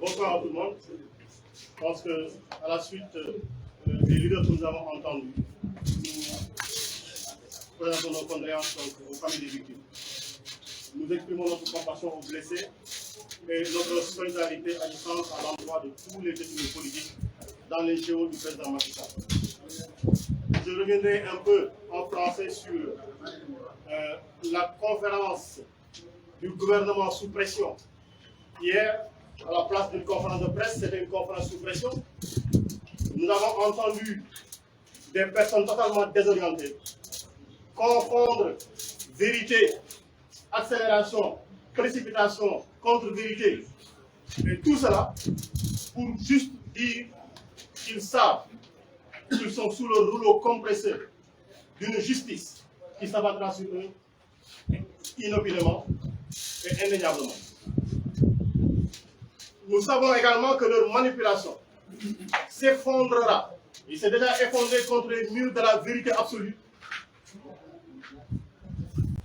Bonsoir à tout le monde. Je pense qu'à la suite des leaders que nous avons entendus, nous présentons nos condoléances aux familles des victimes. Nous exprimons notre compassion aux blessés et notre solidarité agissante à l'endroit de tous les détenus politiques dans les géos du président Macky Sall. Je reviendrai un peu en français sur la conférence du gouvernement sous pression. Hier, à la place d'une conférence de presse, c'était une conférence sous pression. Nous avons entendu des personnes totalement désorientées confondre vérité, accélération, précipitation, contre-vérité. Et tout cela pour juste dire qu'ils savent qu'ils sont sous le rouleau compresseur d'une justice qui s'abattra sur eux inopinément et indéniablement. Nous savons également que leur manipulation s'effondrera. Il s'est déjà effondré contre les murs de la vérité absolue.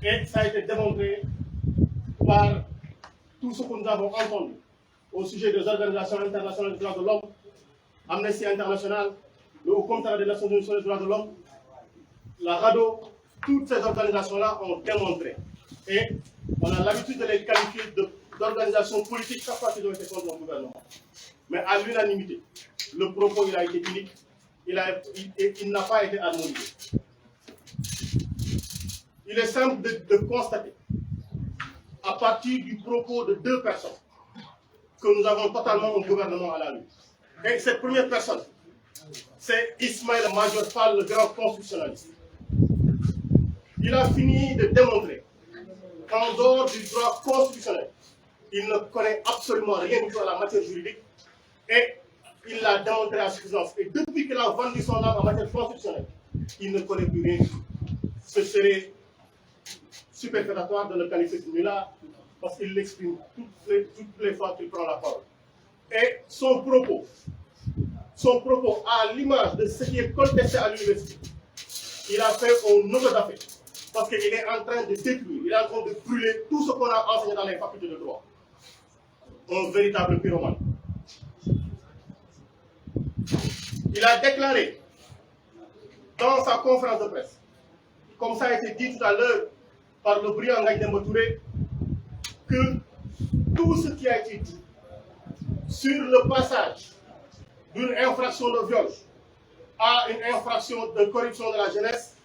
Et ça a été démontré par tout ce que nous avons entendu au sujet des organisations internationales des droits de l'homme, Amnesty International, le Haut Commissariat des Nations Unies sur les droits de l'homme, la RADO, toutes ces organisations-là ont démontré. Et on a l'habitude de les qualifier d'organisations politiques chaque fois qu'ils ont été contre le gouvernement. Mais à l'unanimité, le propos il a été unique, il n'a pas été harmonisé. Il est simple de constater, à partir du propos de deux personnes, que nous avons totalement un gouvernement à la rue. Et cette première personne, c'est Ismaël Madior Fall, le grand constitutionnaliste. Il a fini de démontrer qu'en dehors du droit constitutionnel, il ne connaît absolument rien du tout à la matière juridique et il l'a démontré à suffisance. Et depuis qu'il a vendu son âme en matière constitutionnelle, il ne connaît plus rien du tout. Ce serait superfétatoire de le qualifier de nulard parce qu'il l'exprime toutes les fois qu'il prend la parole. Et son propos à l'image de ce qui est contesté à l'université, il a fait un auto-da-fé parce qu'il est en train de détruire, il est en train de brûler tout ce qu'on a enseigné dans les facultés de droit. Un véritable pyromane. Il a déclaré dans sa conférence de presse, comme ça a été dit tout à l'heure par le brillant Ngagne Demba Touré, que tout ce qui a été dit sur le passage d'une infraction de viol à une infraction de corruption de la jeunesse,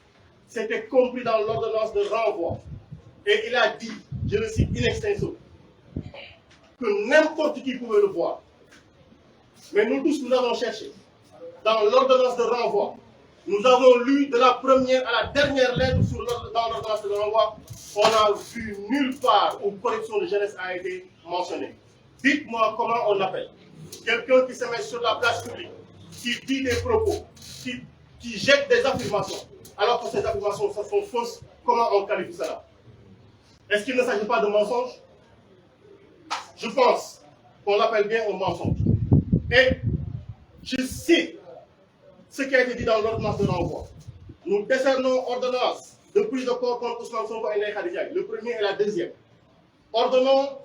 c'était compris dans l'ordonnance de renvoi. Et il a dit, je le cite in extenso, que n'importe qui pouvait le voir. Mais nous tous, nous avons cherché. Dans l'ordonnance de renvoi, nous avons lu de la première à la dernière lettre dans l'ordonnance de renvoi, on n'a vu nulle part où corruption de jeunesse a été mentionnée. Dites-moi comment on appelle quelqu'un qui se met sur la place publique, qui dit des propos, qui jette des affirmations, alors que ces affirmations sont fausses, comment on qualifie cela? Est-ce qu'il ne s'agit pas de mensonge? Je pense qu'on l'appelle bien un mensonge. Et je cite ce qui a été dit dans l'ordonnance de renvoi. Nous décernons ordonnance de prise de corps contre Ousmane Sonko et Ndeye Khady Ndiaye, le premier et la deuxième. Ordonnons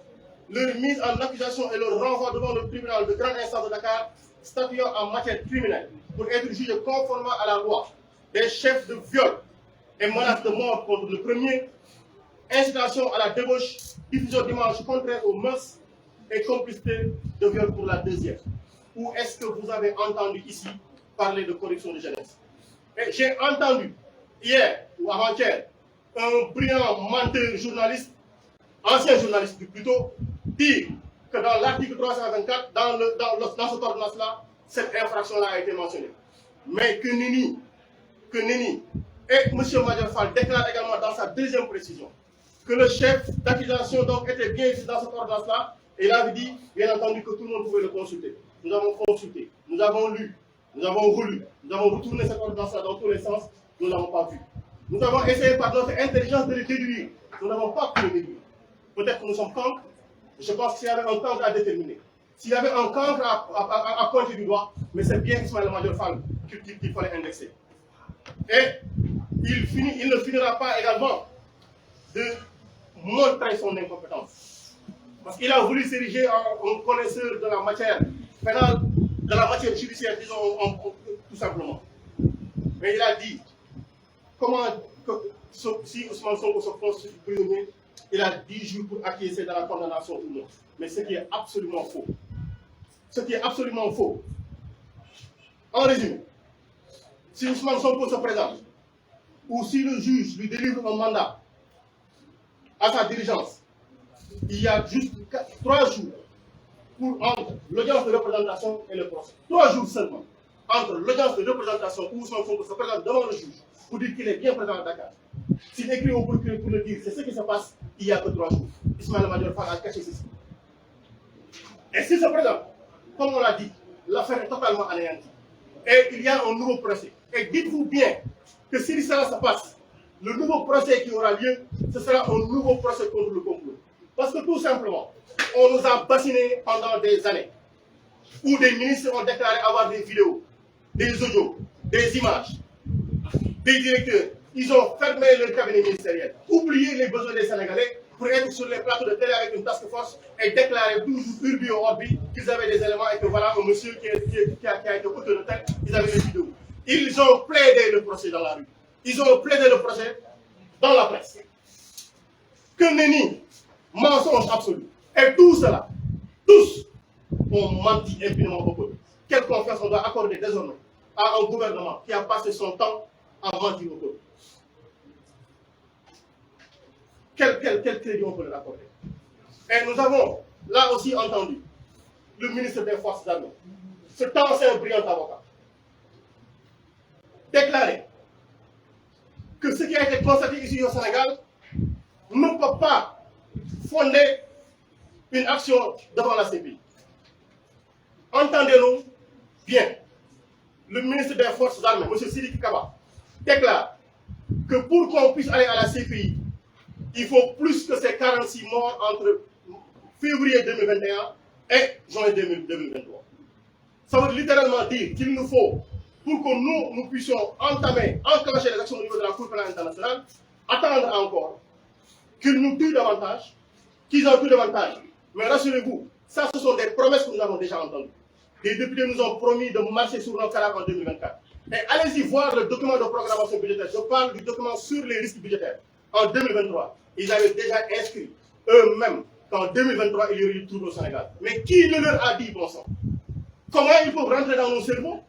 leur mise en accusation et leur renvoi devant le tribunal de grande instance de Dakar, statuant en matière criminelle pour être jugés conformément à la loi des chefs de viol et menaces de mort contre le premier, incitation à la débauche, diffusion d'images contraires aux mœurs et complicité de viol pour la deuxième. Ou est-ce que vous avez entendu ici parler de corruption de jeunesse? Et j'ai entendu hier ou avant-hier un brillant menteur journaliste, ancien journaliste plutôt, dire que dans l'article 324, dans cette ordonnance-là, cette infraction-là a été mentionnée. Mais que nenni. Et M. Madior Fall déclare également dans sa deuxième précision que le chef d'accusation donc était bien ici dans cette ordonnance-là, et il avait dit, bien entendu, que tout le monde pouvait le consulter. Nous avons consulté, nous avons lu, nous avons relu, nous avons retourné cette ordonnance-là dans tous les sens, nous ne l'avons pas vu. Nous avons essayé par notre intelligence de le déduire, nous n'avons pas pu le déduire. Peut-être que nous sommes cancres, je pense qu'il y avait un cancre à déterminer. S'il y avait un cancre à pointer du doigt, mais c'est bien Ismaël Madior Fall qu'il fallait indexer. Et il ne finira pas également de montrer son incompétence. Parce qu'il a voulu s'ériger en connaisseur de la matière pénale, de la matière judiciaire, disons tout simplement. Mais il a dit, comment, si Ousmane Sonko se constitue prisonnier, il a 10 jours pour acquiescer dans la condamnation ou non. Mais ce qui est absolument faux. Ce qui est absolument faux. En résumé, si Ousmane Sonko se présente, ou si le juge lui délivre un mandat à sa diligence, il y a juste 3 jours entre l'audience de représentation et le procès. 3 jours seulement entre l'audience de représentation où Ousmane Sonko se présente devant le juge pour dire qu'il est bien présent à Dakar. S'il écrit au procureur pour le dire, c'est ce qui se passe, il n'y a que 3 jours. Ismaïla Madior Fall a caché ceci. Et s'il se présente, comme on l'a dit, l'affaire est totalement anéantie. Et il y a un nouveau procès. Et dites-vous bien que si cela se passe, le nouveau procès qui aura lieu, ce sera un nouveau procès contre le complot. Parce que tout simplement, on nous a bassinés pendant des années, où des ministres ont déclaré avoir des vidéos, des audios, des images, des directeurs. Ils ont fermé leur cabinet ministériel, oublié les besoins des Sénégalais pour être sur les plateaux de télé avec une task force et déclarer toujours urbi au orbi qu'ils avaient des éléments et que voilà un monsieur qui a été auteur de tête, ils avaient des vidéos. Ils ont plaidé le procès dans la rue. Ils ont plaidé le procès dans la presse. Que nenni, mensonge absolu. Et tout cela, tous ont menti infiniment au peuple. Quelle confiance on doit accorder désormais à un gouvernement qui a passé son temps à mentir au peuple? Quel crédit on peut leur accorder? Et nous avons là aussi entendu le ministre des Forces armées, cet ancien brillant avocat, déclarer que ce qui a été constaté ici au Sénégal ne peut pas fonder une action devant la CPI. Entendez-nous bien. Le ministre des Forces armées, M. Sidiki Kaba, déclare que pour qu'on puisse aller à la CPI, il faut plus que ces 46 morts entre février 2021 et juin 2023. Ça veut littéralement dire qu'il nous faut, pour que nous puissions enclencher les actions au niveau de la Cour pénale internationale, attendre encore qu'ils nous tuent davantage, qu'ils en tuent davantage. Mais rassurez-vous, ça ce sont des promesses que nous avons déjà entendues. Les députés nous ont promis de marcher sur nos cadavres en 2024. Et allez-y voir le document de programmation budgétaire. Je parle du document sur les risques budgétaires. En 2023, ils avaient déjà inscrit eux-mêmes qu'en 2023, il y aurait eu trouble au Sénégal. Mais qui ne leur a dit, bon sang? Comment ils peuvent rentrer dans nos cerveaux?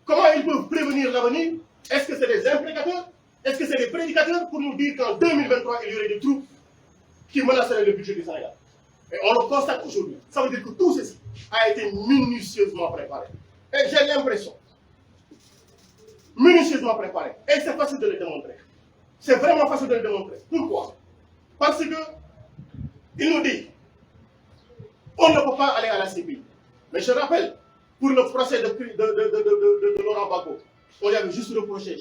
Comment ils peuvent prévenir l'avenir? Est-ce que c'est des imprécateurs? Est-ce que c'est des prédicateurs pour nous dire qu'en 2023, il y aurait des troupes qui menaceraient le budget du Sénégal? Et on le constate aujourd'hui. Ça veut dire que tout ceci a été minutieusement préparé. Et j'ai l'impression, minutieusement préparé. Et c'est facile de le démontrer. C'est vraiment facile de le démontrer. Pourquoi? Parce que il nous dit, on ne peut pas aller à la CPI. Mais je rappelle, pour le procès de Laurent Gbagbo, on lui avait juste reproché,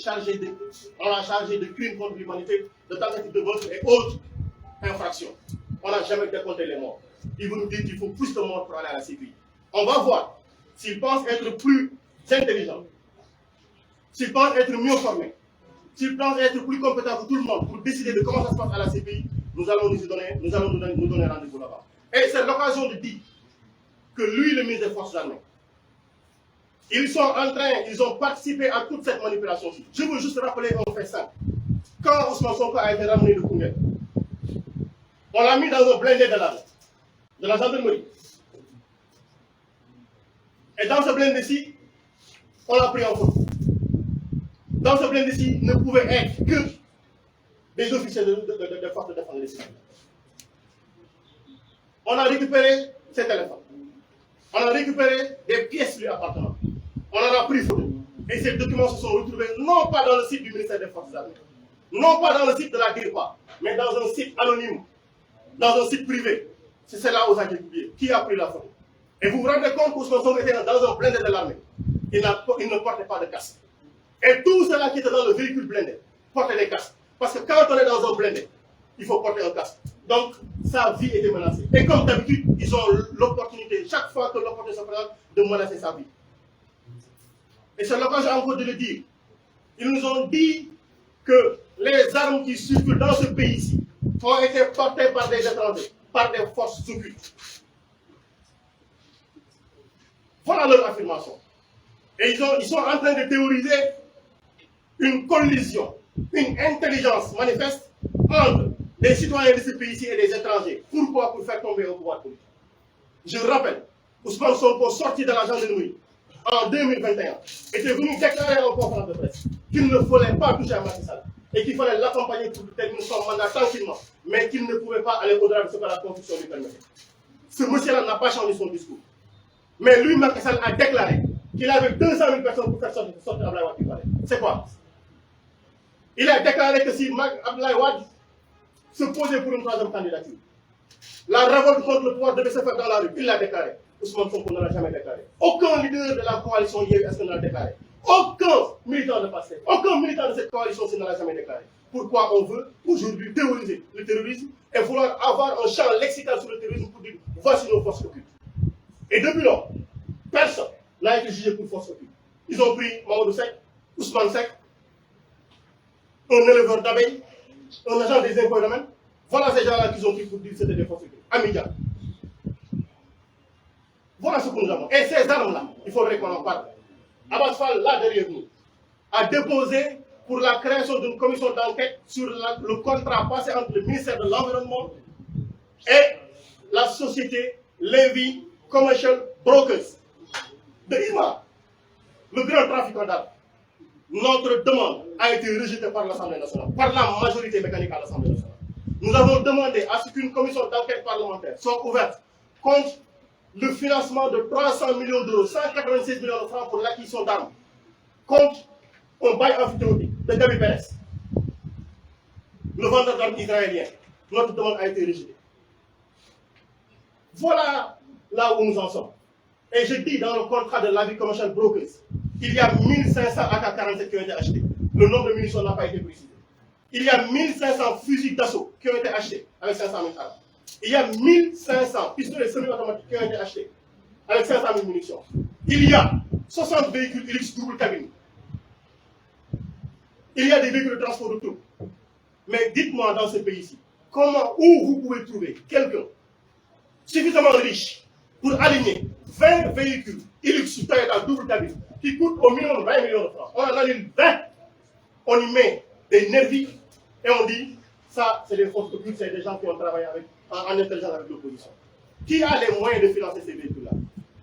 on l'a chargé de crimes contre l'humanité, de tentative de meurtre et autres infractions. On n'a jamais décompté les morts. Il vous nous dit qu'il faut plus de morts pour aller à la CPI. On va voir s'il pense être plus intelligent, s'il pense être mieux formé, s'il pense être plus compétent que tout le monde pour décider de comment ça se passe à la CPI, nous allons nous donner rendez-vous là-bas. Et c'est l'occasion de dire que lui, le ministre des Forces armées, ils ont participé à toute cette manipulation-ci. Je veux juste rappeler un fait simple. Quand Ousmane Sonko a été ramené de Koungheul, on l'a mis dans un blindé de la gendarmerie. Et dans ce blindé-ci, on l'a pris en photo. Dans ce blindé-ci, ne pouvait être que des officiers de force de défense des civils. On a récupéré ses téléphones. On a récupéré des pièces lui appartenant. On en a pris photo. Et ces documents se sont retrouvés non pas dans le site du ministère des Forces armées, non pas dans le site de la DIRPA, mais dans un site anonyme, dans un site privé. C'est là où ça a été publié. Qui a pris la photo? Et vous vous rendez compte qu'Ousmane Sonko était dans un blindé de l'armée. Il ne portait pas de casque. Et tous ceux-là qui étaient dans le véhicule blindé portaient des casques. Parce que quand on est dans un blindé, il faut porter un casque. Donc, sa vie était menacée. Et comme d'habitude, ils ont l'opportunité, chaque fois que l'opportunité se présente, de menacer sa vie. Et c'est l'occasion encore de le dire. Ils nous ont dit que les armes qui circulent dans ce pays-ci ont été portées par des étrangers, par des forces occultes. Voilà leur affirmation. Et ils sont en train de théoriser une collision, une intelligence manifeste entre les citoyens de ce pays-ci et des étrangers. Pourquoi? Pour faire tomber au pouvoir politique. Je rappelle, Ousmane Sonko, sorti de la gendarmerie en 2021, était venu déclarer en conférence de presse qu'il ne fallait pas toucher à Macky Sall et qu'il fallait l'accompagner pour terminer son mandat tranquillement, mais qu'il ne pouvait pas aller au-delà de ce que la Constitution lui permettait. Ce monsieur-là n'a pas changé son discours. Mais lui, Macky Sall, a déclaré qu'il avait 200 000 personnes pour faire sortir Abdoulaye Wade du palais. C'est quoi? Il a déclaré que si Abdoulaye Wade se posait pour une troisième candidature, la révolte contre le pouvoir devait se faire dans la rue. Il l'a déclaré. Ousmane Sonko ne l'a jamais déclaré. Aucun leader de la coalition Yewwi Askan ne l'a déclaré. Aucun militant de PASTEF, aucun militant de cette coalition ne l'a jamais déclaré. Pourquoi on veut aujourd'hui théoriser le terrorisme et vouloir avoir un champ lexical sur le terrorisme pour dire voici nos forces occultes. Et depuis lors, personne n'a été jugé pour force occulte. Ils ont pris Mamadou Seck, Ousmane Seck, un éleveur d'abeilles, un agent des impôts et domaines. Voilà ces gens-là qu'ils ont pris pour dire que c'était des forces occultes. Amidia. Voilà ce que nous avons. Et ces armes-là, il faudrait qu'on en parle. Abass Fall, là derrière nous, a déposé pour la création d'une commission d'enquête sur le contrat passé entre le ministère de l'Environnement et la société Levy Commercial Brokers de IMA, le grand trafiquant d'armes. Notre demande a été rejetée par l'Assemblée nationale, par la majorité mécanique à l'Assemblée nationale. Nous avons demandé à ce qu'une commission d'enquête parlementaire soit ouverte contre le financement de 300 millions d'euros, 196 millions de francs pour l'acquisition d'armes, contre un bail amphithéotique de Gabi Pérez, le vendeur d'armes israélien. Notre demande a été rejetée. Voilà là où nous en sommes. Et je dis dans le contrat de Levy Commercial Brokers, il y a 1500 AK-47 qui ont été achetés. Le nombre de munitions n'a pas été précisé. Il y a 1500 fusils d'assaut qui ont été achetés avec 500 000 armes. Il y a 1500 pistolets semi-automatiques qui ont été achetés avec 500 000 munitions. Il y a 60 véhicules Hilux double cabine. Il y a des véhicules de transport de troupes. Mais dites-moi dans ce pays-ci, comment, où vous pouvez trouver quelqu'un suffisamment riche pour aligner 20 véhicules Hilux Toyota double cabine qui coûtent au minimum 20 millions de francs. On en aligne 20, on y met des nervis et on dit ça c'est des forces occultes, c'est des gens qui ont travaillé en intelligence avec l'opposition. Qui a les moyens de financer ces véhicules-là?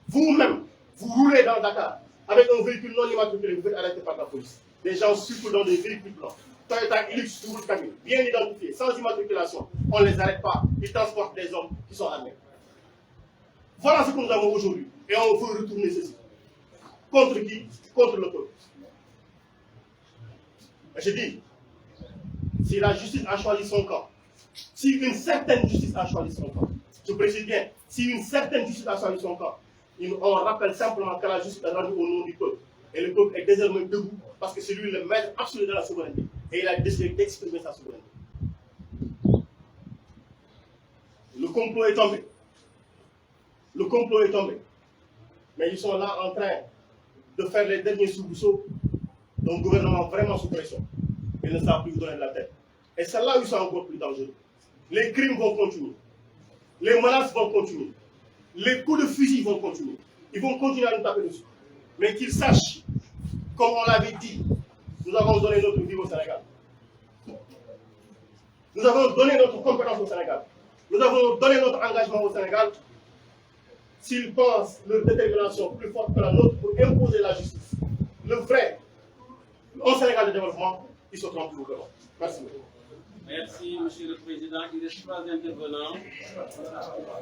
Vous-même, vous roulez dans Dakar avec un véhicule non immatriculé, vous êtes arrêté par la police. Des gens circulent dans des véhicules blancs, Toyota Hilux double cabine, bien identifiés, sans immatriculation. On ne les arrête pas, ils transportent des hommes qui sont armés. Voilà ce que nous avons aujourd'hui. Et on veut retourner ceci. Contre qui? Contre le peuple. Je dis, si la justice a choisi son camp, si une certaine justice a choisi son camp, je précise bien, si une certaine justice a choisi son camp, on rappelle simplement que la justice est rendue au nom du peuple. Et le peuple est désormais debout parce que c'est lui le maître absolu de la souveraineté. Et il a décidé d'exprimer sa souveraineté. Le complot est tombé. Le complot est tombé. Mais ils sont là en train de faire les derniers soubresauts d'un gouvernement vraiment sous pression. Ils ne savent plus vous donner de la tête. Et c'est là où ils sont encore plus dangereux. Les crimes vont continuer. Les menaces vont continuer. Les coups de fusil vont continuer. Ils vont continuer à nous taper dessus. Mais qu'ils sachent, comme on l'avait dit, nous avons donné notre vie au Sénégal. Nous avons donné notre compétence au Sénégal. Nous avons donné notre engagement au Sénégal. S'ils pensent leur détermination plus forte que la nôtre pour imposer la justice, le vrai, au Sénégal de développement, ils se trompent lourdement. Merci. Merci, Monsieur le Président. Il reste 3 intervenants.